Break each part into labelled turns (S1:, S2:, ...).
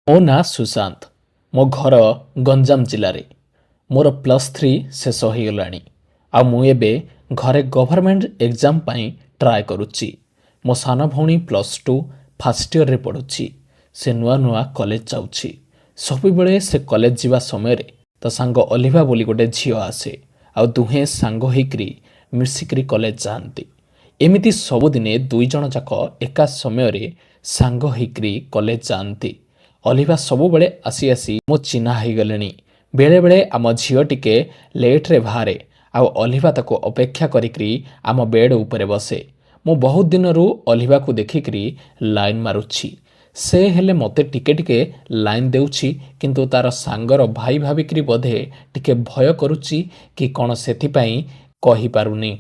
S1: ମୋ ନାଁ ସୁଶାନ୍ତ। ମୋ ଘର ଗଞ୍ଜାମ ଜିଲ୍ଲାରେ। ମୋର +3 ଶେଷ ହୋଇଗଲାଣି। ଆଉ ମୁଁ ଏବେ ଘରେ ଗଭର୍ଣ୍ଣମେଣ୍ଟ ଏକ୍ଜାମ ପାଇଁ ଟ୍ରାଏ କରୁଛି। ମୋ ସାନ ଭଉଣୀ +2 ଫାର୍ଷ୍ଟ ଇୟରରେ ପଢ଼ୁଛି। ସେ ନୂଆ ନୂଆ କଲେଜ ଯାଉଛି। ସବୁବେଳେ ସେ କଲେଜ ଯିବା ସମୟରେ ତା ସାଙ୍ଗ ଅଲିଭା ବୋଲି ଗୋଟେ ଝିଅ ଆସେ। ଆଉ ଦୁହେଁ ସାଙ୍ଗ ହେଇକରି ମିଶିକରି କଲେଜ ଯାଆନ୍ତି। ଏମିତି ସବୁଦିନେ ଦୁଇ ଜଣ ଯାକ ଏକା ସମୟରେ ସାଙ୍ଗ ହେଇକରି କଲେଜ ଯାଆନ୍ତି। ଅଲିଭା ସବୁବେଳେ ଆସି ଆସି ମୋ ଚିହ୍ନା ହେଇଗଲେଣି। ବେଳେବେଳେ ଆମ ଝିଅ ଟିକେ ଲେଟ୍ରେ ବାହାରେ ଆଉ ଅଲିଭା ତାକୁ ଅପେକ୍ଷା କରିକରି ଆମ ବେଡ୍ ଉପରେ ବସେ। ମୁଁ ବହୁତ ଦିନରୁ ଅଲିଭାକୁ ଦେଖିକରି ଲାଇନ୍ ମାରୁଛି। ସେ ହେଲେ ମୋତେ ଟିକେ ଟିକେ ଲାଇନ୍ ଦେଉଛି, କିନ୍ତୁ ତାର ସାଙ୍ଗର ଭାଇ ଭାବିକରି ବୋଧେ ଟିକେ ଭୟ କରୁଛି କି କ'ଣ, ସେଥିପାଇଁ କହିପାରୁନି।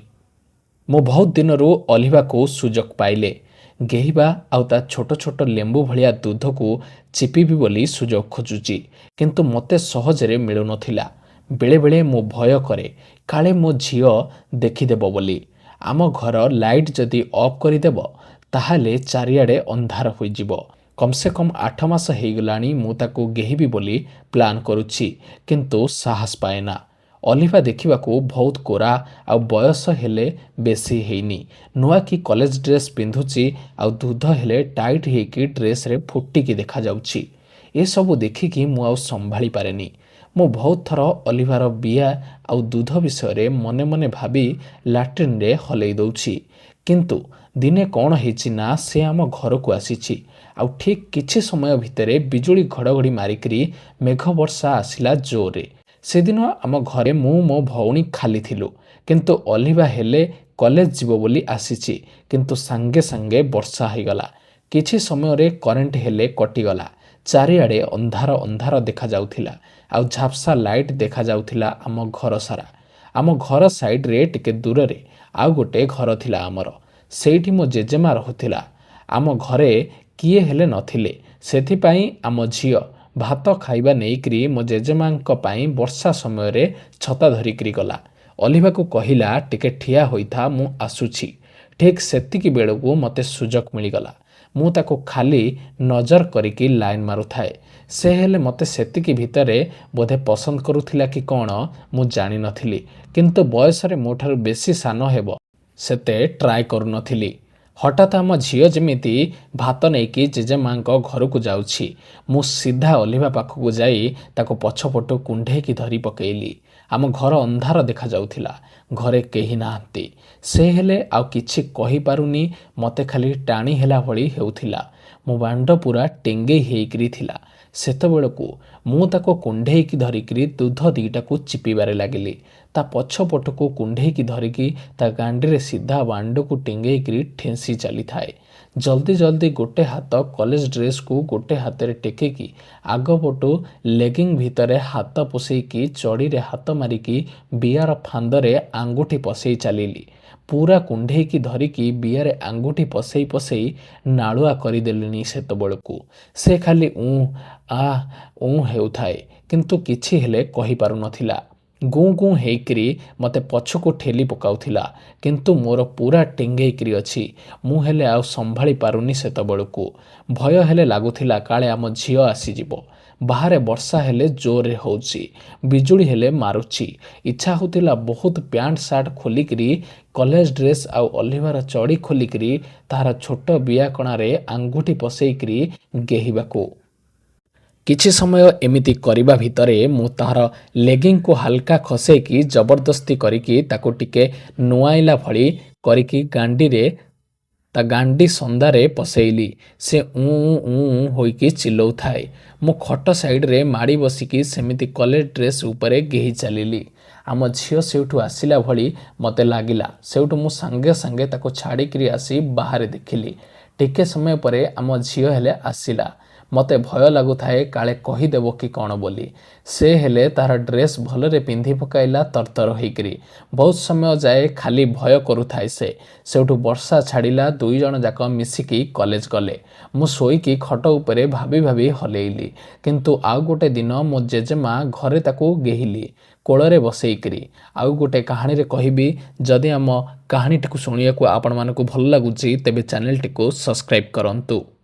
S1: ମୁଁ ବହୁତ ଦିନରୁ ଅଲିଭାକୁ ସୁଯୋଗ ପାଇଲେ ଗେହିବା ଆଉ ତା ଛୋଟ ଛୋଟ ଲେମ୍ବୁ ଭଳିଆ ଦୁଧକୁ ଚିପିବି ବୋଲି ସୁଯୋଗ ଖୋଜୁଛି, କିନ୍ତୁ ମୋତେ ସହଜରେ ମିଳୁନଥିଲା। ବେଳେବେଳେ ମୁଁ ଭୟ କରେ କାଳେ ମୋ ଝିଅ ଦେଖିଦେବ ବୋଲି। ଆମ ଘର ଲାଇଟ୍ ଯଦି ଅଫ୍ କରିଦେବ ତାହେଲେ ଚାରିଆଡ଼େ ଅନ୍ଧାର ହୋଇଯିବ। କମ୍ ସେ କମ୍ 8 ମାସ ହେଇଗଲାଣି ମୁଁ ତାକୁ ଗେହିବି ବୋଲି ପ୍ଲାନ୍ କରୁଛି, କିନ୍ତୁ ସାହସ ପାଏନା। ଅଲିଭା ଦେଖିବାକୁ ବହୁତ ଗୋରା ଆଉ ବୟସ ହେଲେ ବେଶୀ ହେଇନି। ନୂଆ କି କଲେଜ ଡ୍ରେସ୍ ପିନ୍ଧୁଛି ଆଉ ଦୁଧ ହେଲେ ଟାଇଟ୍ ହେଇକି ଡ୍ରେସ୍ରେ ଫୁଟିକି ଦେଖାଯାଉଛି। ଏସବୁ ଦେଖିକି ମୁଁ ଆଉ ସମ୍ଭାଳି ପାରେନି। ମୁଁ ବହୁତ ଥର ଅଲିଭାର ବିଆ ଆଉ ଦୁଧ ବିଷୟରେ ମନେ ମନେ ଭାବି ଲାଟ୍ରିନ୍ରେ ହଲେଇ ଦେଉଛି। କିନ୍ତୁ ଦିନେ କ'ଣ ହେଇଛି ନା, ସେ ଆମ ଘରକୁ ଆସିଛି ଆଉ ଠିକ୍ କିଛି ସମୟ ଭିତରେ ବିଜୁଳି ଘଡ଼ଘଡ଼ି ମାରିକରି ମେଘ ବର୍ଷା ଆସିଲା ଜୋରରେ। ସେଦିନ ଆମ ଘରେ ମୁଁ ମୋ ଭଉଣୀ ଖାଲି ଥିଲୁ, କିନ୍ତୁ ଅଲିଭା ହେଲେ କଲେଜ ଯିବ ବୋଲି ଆସିଛି। କିନ୍ତୁ ସାଙ୍ଗେ ସାଙ୍ଗେ ବର୍ଷା ହେଇଗଲା। କିଛି ସମୟରେ କରେଣ୍ଟ ହେଲେ କଟିଗଲା। ଚାରିଆଡ଼େ ଅନ୍ଧାର ଅନ୍ଧାର ଦେଖାଯାଉଥିଲା ଆଉ ଝାପ୍ସା ଲାଇଟ୍ ଦେଖାଯାଉଥିଲା ଆମ ଘର ସାରା। ଆମ ଘର ସାଇଡ଼ରେ ଟିକେ ଦୂରରେ ଆଉ ଗୋଟେ ଘର ଥିଲା ଆମର। ସେଇଠି ମୋ ଜେଜେମା ରହୁଥିଲା। ଆମ ଘରେ କିଏ ହେଲେ ନଥିଲେ, ସେଥିପାଇଁ ଆମ ଝିଅ ଭାତ ଖାଇବା ନେଇକରି ମୋ ଜେଜେମାଙ୍କ ପାଇଁ ବର୍ଷା ସମୟରେ ଛତା ଧରିକରି ଗଲା। ଅଲିଭାକୁ କହିଲା ଟିକେ ଠିଆ ହୋଇଥା, ମୁଁ ଆସୁଛି। ଠିକ୍ ସେତିକି ବେଳକୁ ମୋତେ ସୁଯୋଗ ମିଳିଗଲା। ମୁଁ ତାକୁ ଖାଲି ନଜର କରିକି ଲାଇନ୍ ମାରୁଥାଏ। ସେ ହେଲେ ମୋତେ ସେତିକି ଭିତରେ ବୋଧେ ପସନ୍ଦ କରୁଥିଲା କି କ'ଣ ମୁଁ ଜାଣିନଥିଲି, କିନ୍ତୁ ବୟସରେ ମୋ ଠାରୁ ବେଶୀ ସାନ ହେବ ସେତେ ଟ୍ରାଏ କରୁନଥିଲି। ହଠାତ୍ ଆମ ଝିଅ ଯେମିତି ଭାତ ନେଇକି ଜେଜେମାଙ୍କ ଘରକୁ ଯାଉଛି, ମୁଁ ସିଧା ଅଲିଭା ପାଖକୁ ଯାଇ ତାକୁ ପଛପଟୁ କୁଣ୍ଢେଇକି ଧରି ପକେଇଲି। ଆମ ଘର ଅନ୍ଧାର ଦେଖାଯାଉଥିଲା। ଘରେ କେହି ନାହାନ୍ତି। ସେ ହେଲେ ଆଉ କିଛି କହିପାରୁନି, ମୋତେ ଖାଲି ଟାଣି ହେଲା ଭଳି ହେଉଥିଲା। ମୋ ବାଣ୍ଡ ପୁରା ଟେଙ୍ଗେଇ ହେଇକରି ଥିଲା। ସେତେବେଳକୁ ମୁଁ ତାକୁ କୁଣ୍ଢେଇକି ଧରିକରି ଦୁଧ ଦିଟାକୁ ଚିପିବାରେ ଲାଗିଲି। ତା ପଛପଟକୁ କୁଣ୍ଢେଇକି ଧରିକି ତା ଗାଣ୍ଡିରେ ସିଧା ବାଣ୍ଡକୁ ଟେଙ୍ଗେଇକରି ଠେଁସି ଚାଲିଥାଏ। ଜଲ୍ଦି ଜଲ୍ଦି ଗୋଟେ ହାତ କଲେଜ ଡ୍ରେସ୍କୁ ଗୋଟେ ହାତରେ ଟେକିକି ଆଗପଟୁ ଲେଗିଂ ଭିତରେ ହାତ ପଶେଇକି ଚଡ଼ିରେ ହାତ ମାରିକି ବିଆର ଫାନ୍ଦରେ ଆଙ୍ଗୁଠି ପଶେଇ ଚାଲିଲି। ପୁରା କୁଣ୍ଢେଇକି ଧରିକି ବିଆରେ ଆଙ୍ଗୁଠି ପଶେଇ ପଶେଇ ନାଳୁଆ କରିଦେଲିଣି। ସେତେବେଳକୁ ସେ ଖାଲି ହେଉଥାଏ, କିନ୍ତୁ କିଛି ହେଲେ କହିପାରୁନଥିଲା। ଗୁଁ ଗୁଁ ହେଇକରି ମୋତେ ପଛକୁ ଠେଲି ପକାଉଥିଲା, କିନ୍ତୁ ମୋର ପୁରା ଟେଙ୍ଗେଇକରି ଅଛି। ମୁଁ ହେଲେ ଆଉ ସମ୍ଭାଳି ପାରୁନି। ସେତେବେଳକୁ ଭୟ ହେଲେ ଲାଗୁଥିଲା କାଳେ ଆମ ଝିଅ ଆସିଯିବ। ବାହାରେ ବର୍ଷା ହେଲେ ଜୋରରେ ହେଉଛି, ବିଜୁଳି ହେଲେ ମାରୁଛି। ଇଚ୍ଛା ହେଉଥିଲା ବହୁତ ପ୍ୟାଣ୍ଟ ସାର୍ଟ ଖୋଲିକରି କଲେଜ ଡ୍ରେସ୍ ଆଉ ଅଲିଭାର ଚଡ଼ି ଖୋଲିକରି ତାହାର ଛୋଟ ବିଆକଣାରେ ଆଙ୍ଗୁଠି ପଶେଇକରି ଗେହିବାକୁ। କିଛି ସମୟ ଏମିତି କରିବା ଭିତରେ ମୁଁ ତାହାର ଲେଗିଂକୁ ହାଲକା ଖସେଇକି ଜବରଦସ୍ତି କରିକି ତାକୁ ଟିକେ ନୁଆଇଲା ଭଳି କରିକି ତା ଗାଣ୍ଡି ସନ୍ଦାରେ ପଶେଇଲି। ସେ ହୋଇକି ଚିଲଉଥାଏ। ମୁଁ ଖଟ ସାଇଡ଼ରେ ମାଡ଼ି ବସିକି ସେମିତି କଲେଜ ଡ୍ରେସ୍ ଉପରେ ଗେହି ଚାଲିଲି। ଆମ ଝିଅ ସେଇଠୁ ଆସିଲା ଭଳି ମୋତେ ଲାଗିଲା। ସେଇଠୁ ମୁଁ ସାଙ୍ଗେ ସାଙ୍ଗେ ତାକୁ ଛାଡ଼ିକରି ଆସି ବାହାରେ ଦେଖିଲି। ଟିକେ ସମୟ ପରେ ଆମ ଝିଅ ହେଲେ ଆସିଲା। ମୋତେ ଭୟ ଲାଗୁଥାଏ କାଳେ କହିଦେବ କି କ'ଣ ବୋଲି। ସେ ହେଲେ ତାହାର ଡ୍ରେସ୍ ଭଲରେ ପିନ୍ଧି ପକାଇଲା ତରତର ହେଇକରି। ବହୁତ ସମୟ ଯାଏ ଖାଲି ଭୟ କରୁଥାଏ ସେ। ସେଇଠୁ ବର୍ଷା ଛାଡ଼ିଲା। ଦୁଇ ଜଣ ଯାକ ମିଶିକି କଲେଜ ଗଲେ। ମୁଁ ଶୋଇକି ଖଟ ଉପରେ ଭାବି ଭାବି ହଲେଇଲି। କିନ୍ତୁ ଆଉ ଗୋଟେ ଦିନ ମୋ ଜେଜେମା ଘରେ ତାକୁ ଗେହିଲି କୋଳରେ ବସେଇକରି। ଆଉ ଗୋଟେ କାହାଣୀରେ କହିବି। ଯଦି ଆମ କାହାଣୀଟିକୁ ଶୁଣିବାକୁ ଆପଣମାନଙ୍କୁ ଭଲ ଲାଗୁଛି ତେବେ ଚ୍ୟାନେଲଟିକୁ ସବସ୍କ୍ରାଇବ୍ କରନ୍ତୁ।